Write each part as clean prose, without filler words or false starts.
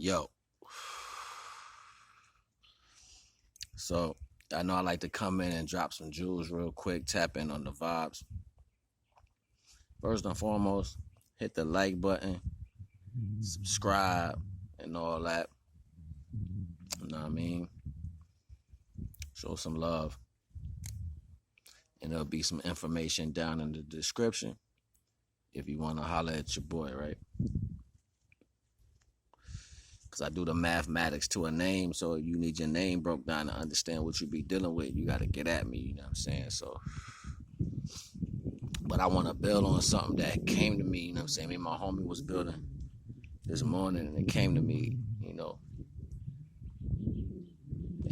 Yo, so I know I like to come in and drop some jewels real quick, tap in on the vibes. First and foremost, hit the like button, subscribe, and all that. You know what I mean? Show some love. And there'll be some information down in the description if you want to holler at your boy, right? Because I do the mathematics to a name, so you need your name broke down to understand what you be dealing with. You got to get at me, you know what I'm saying? So, but I want to build on something that came to me, you know what I'm saying? Me and my homie was building this morning, and it came to me, and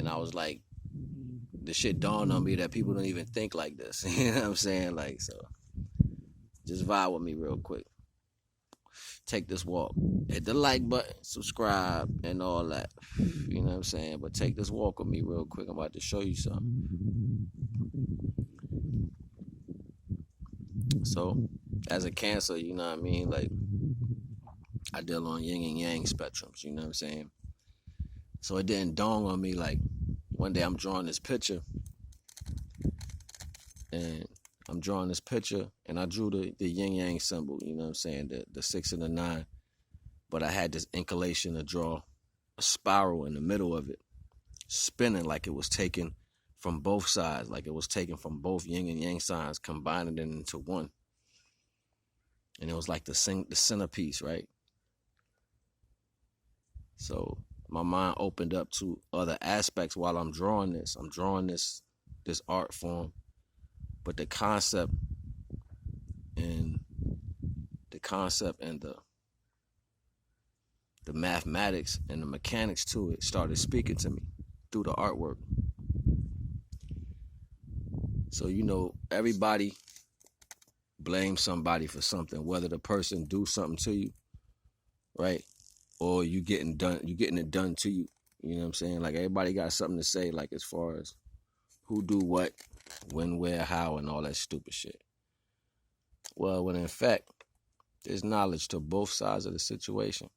I was like, the shit dawned on me that people don't even think like this. You know what I'm saying? Like, so just vibe with me real quick. Take this walk. Hit the like button, subscribe, and all that. You know what I'm saying? But take this walk with me real quick. I'm about to show you something. So, as a Cancer, you know what I mean? Like, I deal on yin and yang spectrums, you know what I'm saying? So it didn't dawn on me, like, one day I'm drawing this picture, and I drew the yin yang symbol, you know what I'm saying, the 6 and the 9, but I had this inclination to draw a spiral in the middle of it, spinning like it was taken from both sides, like it was taken from both yin and yang signs, combining it into one. And it was like the centerpiece, right? So my mind opened up to other aspects while I'm drawing this. I'm drawing this art form, but the concept and the mathematics and the mechanics to it started speaking to me through the artwork. So, everybody blames somebody for something, whether the person do something to you, right? Or you getting it done to you. You know what I'm saying? Like, everybody got something to say, like, as far as who do what, when, where, how, and all that stupid shit. Well, when in fact, there's knowledge to both sides of the situation.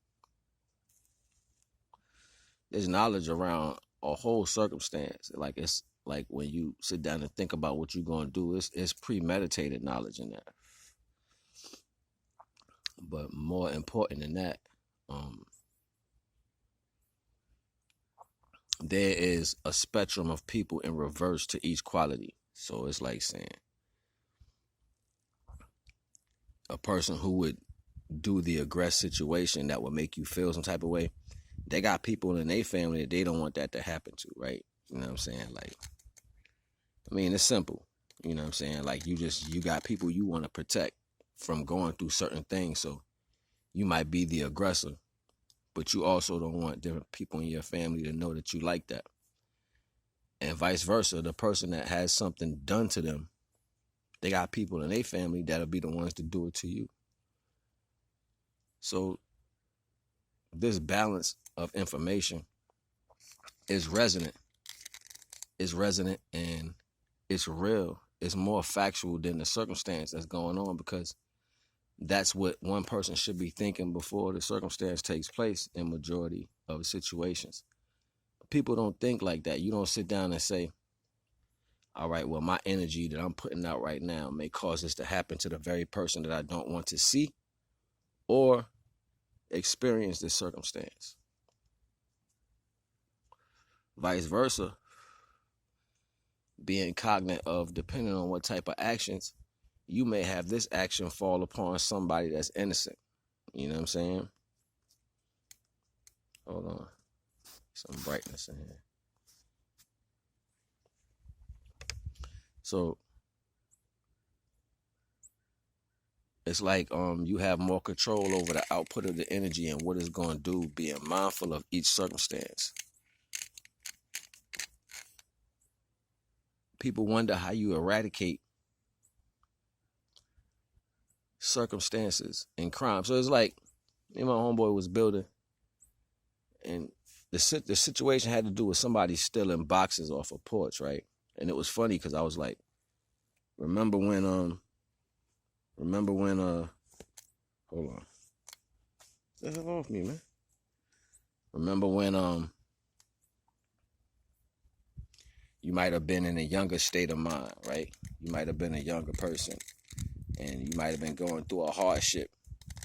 There's knowledge around a whole circumstance. Like, it's like when you sit down and think about what you're going to do, it's premeditated knowledge in that. But more important than that, there is a spectrum of people in reverse to each quality. So it's like saying a person who would do the aggressive situation that would make you feel some type of way, they got people in their family that they don't want that to happen to, right? You know what I'm saying? Like, I mean, it's simple. You know what I'm saying? Like, you got people you want to protect from going through certain things. So you might be the aggressor, but you also don't want different people in your family to know that you like that. And vice versa, the person that has something done to them, they got people in their family that'll be the ones to do it to you. So this balance of information is resonant. It's resonant and it's real. It's more factual than the circumstance that's going on, because that's what one person should be thinking before the circumstance takes place in majority of situations. People don't think like that. You don't sit down and say, all right, well, my energy that I'm putting out right now may cause this to happen to the very person that I don't want to see or experience this circumstance. Vice versa, being cognizant of, depending on what type of actions, you may have this action fall upon somebody that's innocent. You know what I'm saying? Hold on. Some brightness in here. So it's like you have more control over the output of the energy and what it's going to do, being mindful of each circumstance. People wonder how you eradicate circumstances and crime. So it's like, me and my homeboy was building, and the situation had to do with somebody stealing boxes off a porch, right? And it was funny because I was like, remember when hold on. Get the hell off me, man. Remember when you might have been in a younger state of mind, right? You might have been a younger person, and you might have been going through a hardship.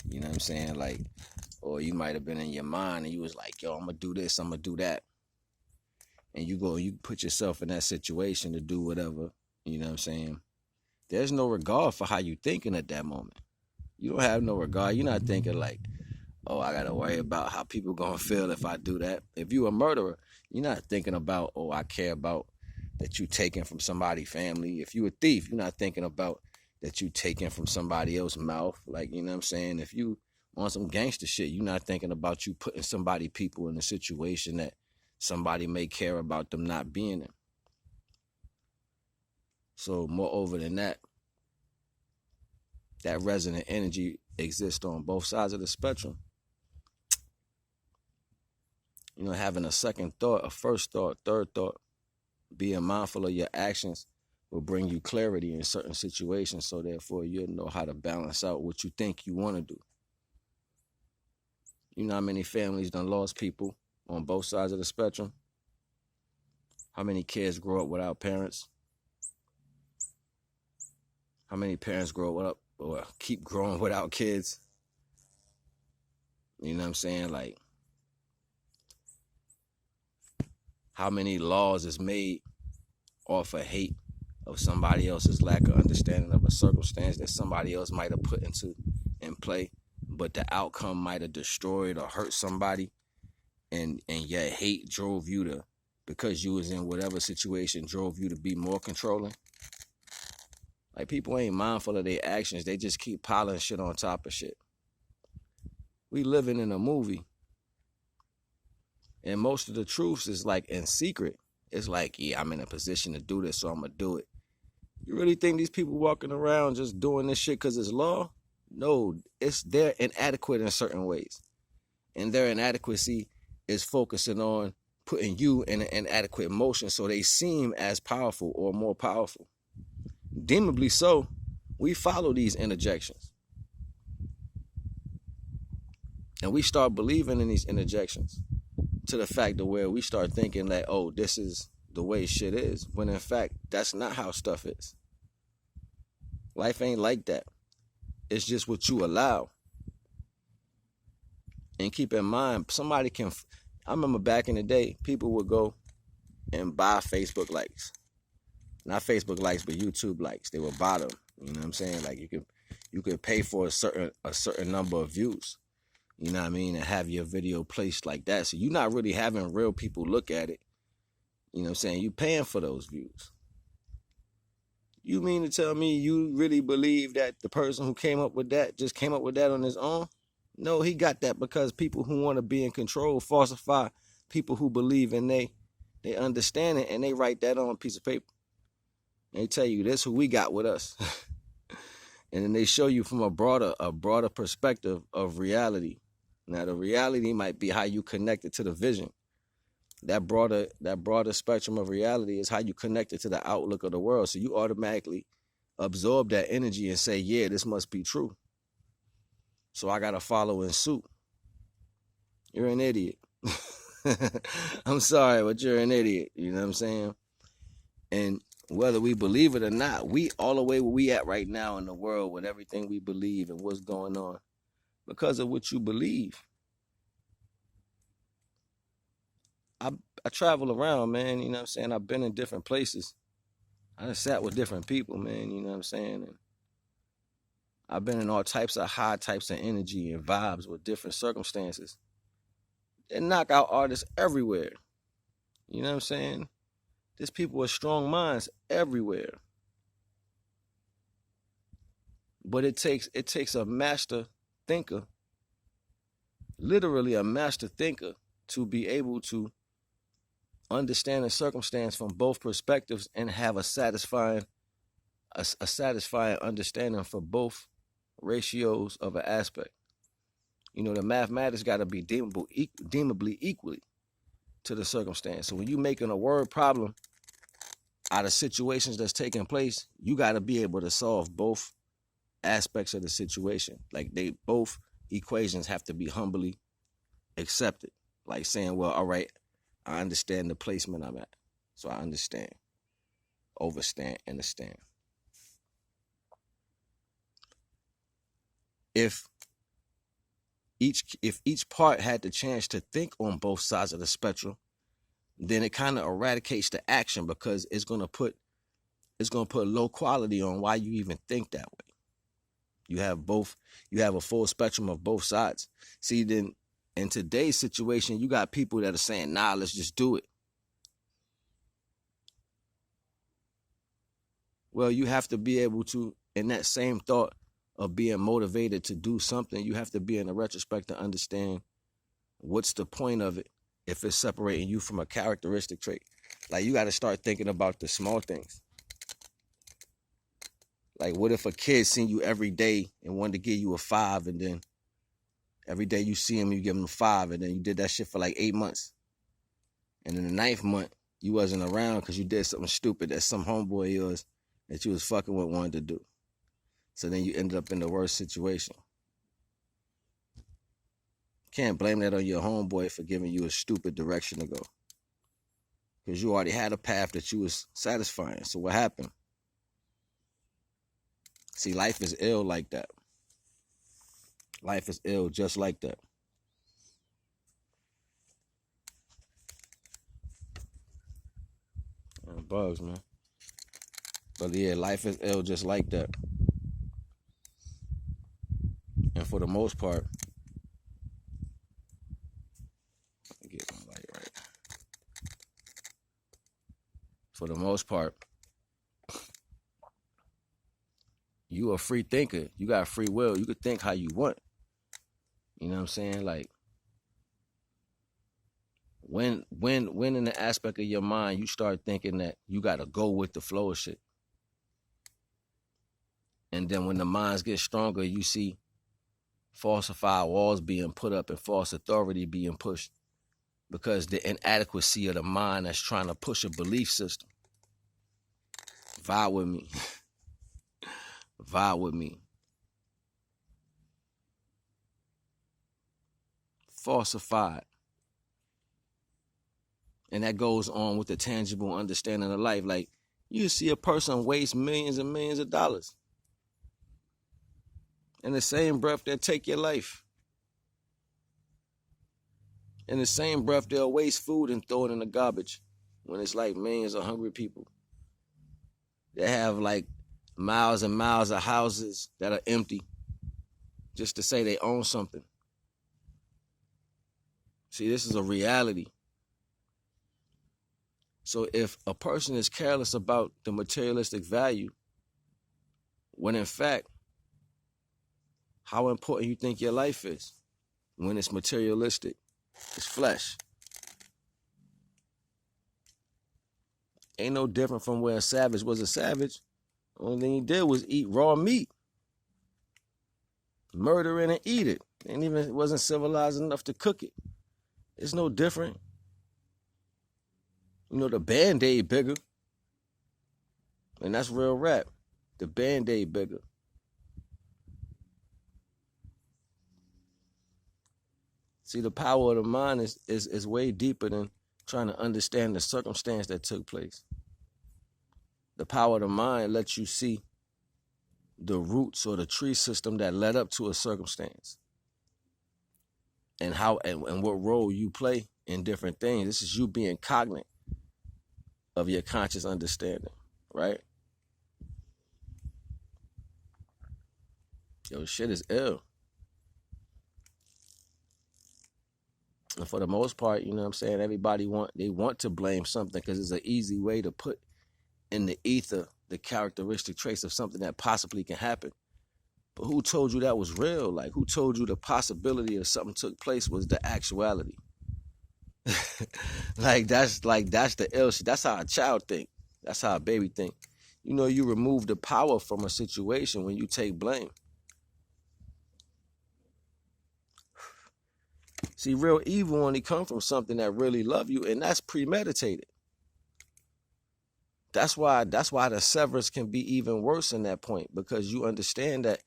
You know what I'm saying? Like, or you might have been in your mind and you was like, yo, I'm gonna do this, I'm gonna do that. And you put yourself in that situation to do whatever, you know what I'm saying? There's no regard for how you thinking at that moment. You don't have no regard. You're not thinking like, oh, I gotta worry about how people gonna feel if I do that. If you a murderer, you're not thinking about, oh, I care about that you taking from somebody's family. If you a thief, you're not thinking about that you taking from somebody else's mouth. Like, you know what I'm saying? If you on some gangster shit, you're not thinking about you putting people in a situation that somebody may care about them not being in. So moreover than that, that resonant energy exists on both sides of the spectrum. You know, having a second thought, a first thought, third thought, being mindful of your actions will bring you clarity in certain situations. So therefore, you'll know how to balance out what you think you want to do. You know how many families done lost people on both sides of the spectrum? How many kids grow up without parents? How many parents grow up or keep growing without kids? You know what I'm saying? Like, how many laws is made off of hate of somebody else's lack of understanding of a circumstance that somebody else might have put in play, but the outcome might have destroyed or hurt somebody, and yet hate drove you to, because you was in whatever situation, drove you to be more controlling. Like, people ain't mindful of their actions. They just keep piling shit on top of shit. We living in a movie. And most of the truths is like in secret. It's like, yeah, I'm in a position to do this, so I'm going to do it. You really think these people walking around just doing this shit because it's law? No, they're inadequate in certain ways. And their inadequacy is focusing on putting you in an inadequate motion so they seem as powerful or more powerful. Deemably so, we follow these interjections. And we start believing in these interjections to the fact that where we start thinking that, oh, this is the way shit is, when in fact, that's not how stuff is. Life ain't like that. It's just what you allow. And keep in mind, I remember back in the day, people would go and buy Facebook likes. Not Facebook likes, but YouTube likes. They would buy them. You know what I'm saying? Like, you could pay for a certain number of views. You know what I mean? And have your video placed like that. So you're not really having real people look at it. You know what I'm saying? You paying for those views. You mean to tell me you really believe that the person who came up with that just came up with that on his own? No, he got that because people who want to be in control falsify people who believe in they understand it, and they write that on a piece of paper. They tell you, this who we got with us. And then they show you from a broader perspective of reality. Now, the reality might be how you connect it to the vision. That broader spectrum of reality is how you connect it to the outlook of the world. So you automatically absorb that energy and say, yeah, this must be true. So I got to follow in suit. You're an idiot. I'm sorry, but you're an idiot. You know what I'm saying? And whether we believe it or not, we all the way where we at right now in the world with everything we believe and what's going on, because of what you believe. I travel around, man, you know what I'm saying? I've been in different places. I done sat with different people, man, you know what I'm saying? And I've been in all types of high types of energy and vibes with different circumstances. And knockout artists everywhere. You know what I'm saying? There's people with strong minds everywhere. But it takes a master thinker, literally a master thinker, to be able to understand a circumstance from both perspectives and have a satisfying understanding for both ratios of an aspect. You know, the mathematics got to be deemably equally to the circumstance. So when you're making a word problem out of situations that's taking place, you got to be able to solve both aspects of the situation. Like, both equations have to be humbly accepted. Like saying, well, all right, I understand the placement I'm at. So I understand, understand. If each part had the chance to think on both sides of the spectrum, then it kind of eradicates the action, because it's gonna put low quality on why you even think that way. You have a full spectrum of both sides. See, then in today's situation, you got people that are saying, nah, let's just do it. Well, you have to be able to, in that same thought of being motivated to do something, you have to be in a retrospect to understand what's the point of it if it's separating you from a characteristic trait. Like, you got to start thinking about the small things. Like, what if a kid seen you every day and wanted to give you a 5, and then every day you see him, you give him a 5, and then you did that shit for like 8 months. And in the 9th month, you wasn't around because you did something stupid that some homeboy of yours that you was fucking with wanted to do. So then you ended up in the worst situation. Can't blame that on your homeboy for giving you a stupid direction to go, because you already had a path that you was satisfying. So what happened? See, life is ill like that. Life is ill just like that. Bugs, man. But yeah, life is ill just like that. And for the most part, get my light right. For the most part, you a free thinker. You got free will. You could think how you want. You know what I'm saying? Like, when in the aspect of your mind you start thinking that you got to go with the flow of shit, and then when the minds get stronger, you see falsified walls being put up and false authority being pushed, because the inadequacy of the mind that's trying to push a belief system. Vibe with me. Vibe with me. Falsified. And that goes on with the tangible understanding of life. Like, you see a person waste millions and millions of dollars. In the same breath, they'll take your life. In the same breath, they'll waste food and throw it in the garbage when it's like millions of hungry people. They have like miles and miles of houses that are empty just to say they own something. See, this is a reality. So if a person is careless about the materialistic value, when in fact, how important you think your life is when it's materialistic? It's flesh. Ain't no different from where a savage was a savage. Only thing he did was eat raw meat. Murder it and eat it. And even it wasn't civilized enough to cook it. It's no different. You know, the Band-Aid bigger. And that's real rap. The Band-Aid bigger. See, the power of the mind is way deeper than trying to understand the circumstance that took place. The power of the mind lets you see the roots or the tree system that led up to a circumstance, and how and what role you play in different things. This is you being cognizant of your conscious understanding, right? Yo, shit is ill. And for the most part, you know what I'm saying, everybody want to blame something because it's an easy way to put in the ether the characteristic traits of something that possibly can happen. But who told you that was real? Like, who told you the possibility of something took place was the actuality? that's the ill shit. That's how a child think. That's how a baby think. You know, you remove the power from a situation when you take blame. See, real evil only comes from something that really love you, and that's premeditated. That's why the severance can be even worse in that point, because you understand that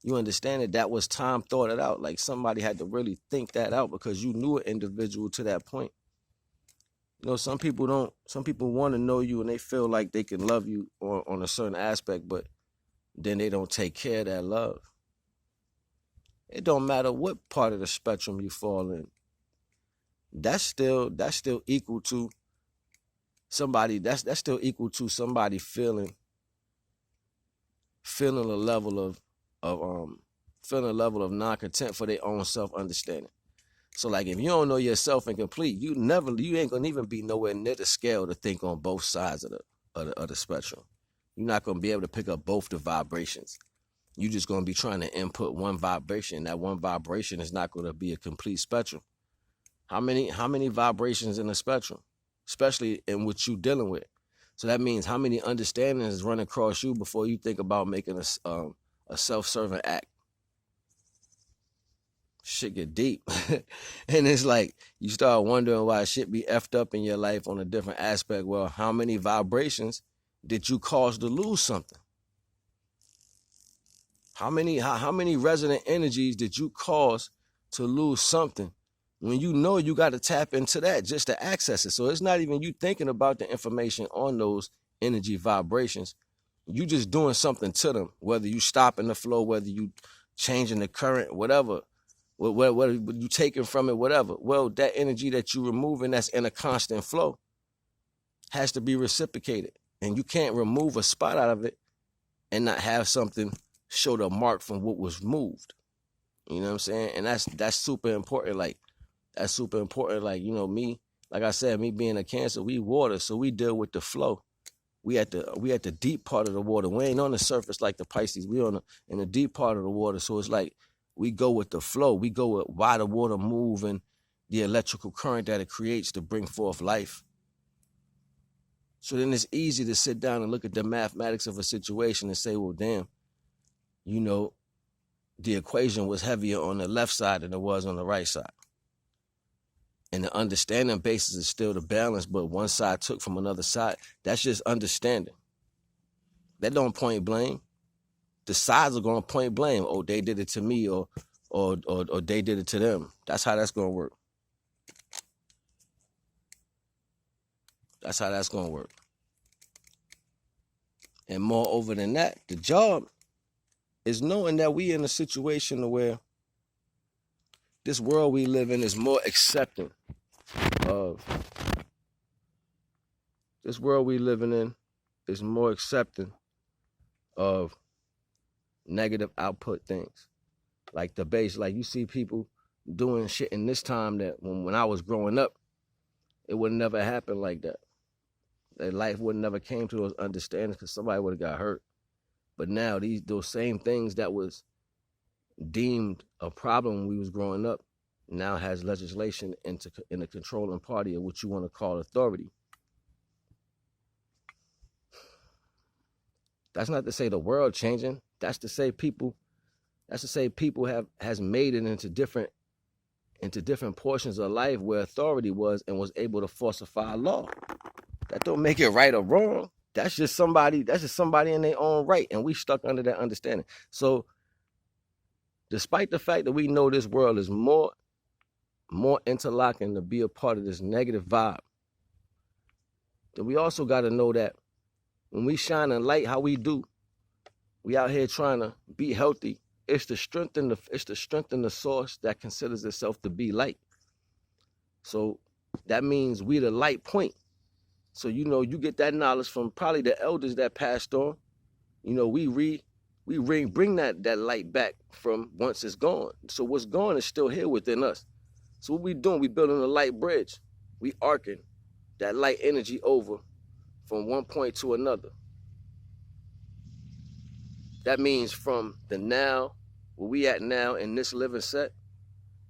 You understand that that was time thought it out. Like somebody had to really think that out because you knew an individual to that point. You know, some people don't. Some people want to know you and they feel like they can love you on a certain aspect, but then they don't take care of that love. It don't matter what part of the spectrum you fall in. That's still equal to somebody. That's still equal to somebody feeling a level of feeling a level of non-content for their own self-understanding. So like if you don't know yourself incomplete, you ain't gonna even be nowhere near the scale to think on both sides of the spectrum. You're not gonna be able to pick up both the vibrations. You're just gonna be trying to input one vibration. That one vibration is not gonna be a complete spectrum. How many vibrations in a spectrum, especially in what you're dealing with? So that means how many understandings run across you before you think about making a self-serving act. Shit get deep. And it's like you start wondering why shit be effed up in your life on a different aspect. Well, how many vibrations did you cause to lose something? How many resonant energies did you cause to lose something when you know you got to tap into that just to access it? So it's not even you thinking about the information on those energy vibrations. You just doing something to them, whether you stopping the flow, whether you changing the current, whatever. What you taking from it, whatever. Well, that energy that you removing that's in a constant flow has to be reciprocated. And you can't remove a spot out of it and not have something show the mark from what was moved. You know what I'm saying? And that's super important. Like, that's super important. Like, you know, me, like I said, me being a Cancer, we water, so we deal with the flow. We at the deep part of the water. We ain't on the surface like the Pisces. We in the deep part of the water. So it's like we go with the flow. We go with why the water move and the electrical current that it creates to bring forth life. So then it's easy to sit down and look at the mathematics of a situation and say, well, damn, you know, the equation was heavier on the left side than it was on the right side. And the understanding basis is still the balance, but one side took from another side. That's just understanding. That don't point blame. The sides are going to point blame. Oh, they did it to me, or they did it to them. That's how that's going to work. That's how that's going to work. And moreover than that, the job is knowing that we in a situation where this world we live in is more accepting of. This world we living in is more accepting of negative output things. Like the base, like you see people doing shit in this time that when I was growing up, it would never happen like that. That life would never came to those understandings because somebody would have got hurt. But now those same things that was deemed a problem when we was growing up now has legislation in the controlling party of what you want to call authority. That's not to say the world changing. That's to say people has made it into different portions of life where authority was and was able to falsify law. That don't make it right or wrong. That's just somebody in their own right, and we stuck under that understanding. So despite the fact that we know this world is more interlocking to be a part of this negative vibe, then we also got to know that when we shine a light how we do, we out here trying to be healthy. It's to strengthen the source that considers itself to be light. So that means we the light point. So you know you get that knowledge from probably the elders that passed on. You know we bring that light back from once it's gone. So what's gone is still here within us. So what we doing? We building a light bridge. We arcing that light energy over from one point to another. That means from the now, where we at now in this living set,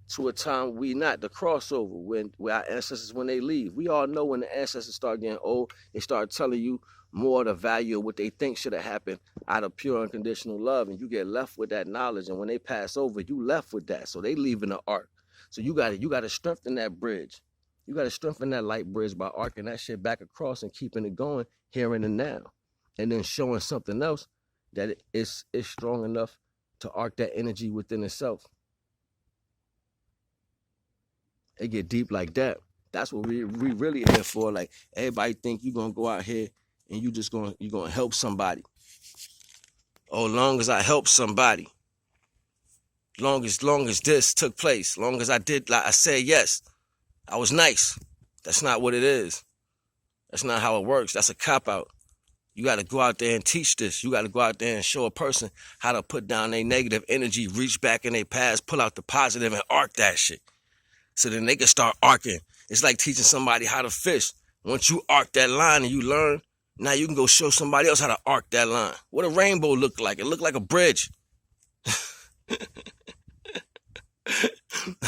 to a time we not, the crossover, where our ancestors, when they leave. We all know when the ancestors start getting old, they start telling you more of the value of what they think should have happened out of pure unconditional love, and you get left with that knowledge. And when they pass over, you left with that. So they leave in the arc. So you gotta strengthen that bridge. You gotta strengthen that light bridge by arcing that shit back across and keeping it going here in the now, and then showing something else that is strong enough to arc that energy within itself. It get deep like that. That's what we really here for. Like, everybody think you gonna go out here and you gonna help somebody. Oh, long as I help somebody, long as this took place, long as I did, like I said yes, I was nice. That's not what it is. That's not how it works. That's a cop-out. You got to go out there and teach this. You got to go out there and show a person how to put down their negative energy, reach back in their past, pull out the positive, and arc that shit. So then they can start arcing. It's like teaching somebody how to fish. Once you arc that line and you learn, now you can go show somebody else how to arc that line. What a rainbow look like? It looked like a bridge. I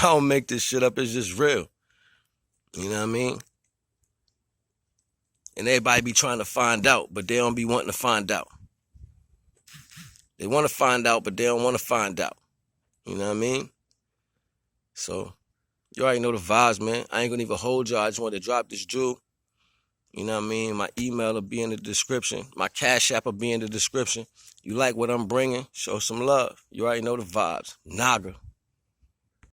don't make this shit up. It's just real. You know what I mean? And everybody be trying to find out, but they don't be wanting to find out. They want to find out, but they don't want to find out. You know what I mean? So, you already know the vibes, man. I ain't gonna even hold y'all. I just wanted to drop this jewel. You know what I mean? My email will be in the description. My Cash App will be in the description. You like what I'm bringing? Show some love. You already know the vibes. Naga.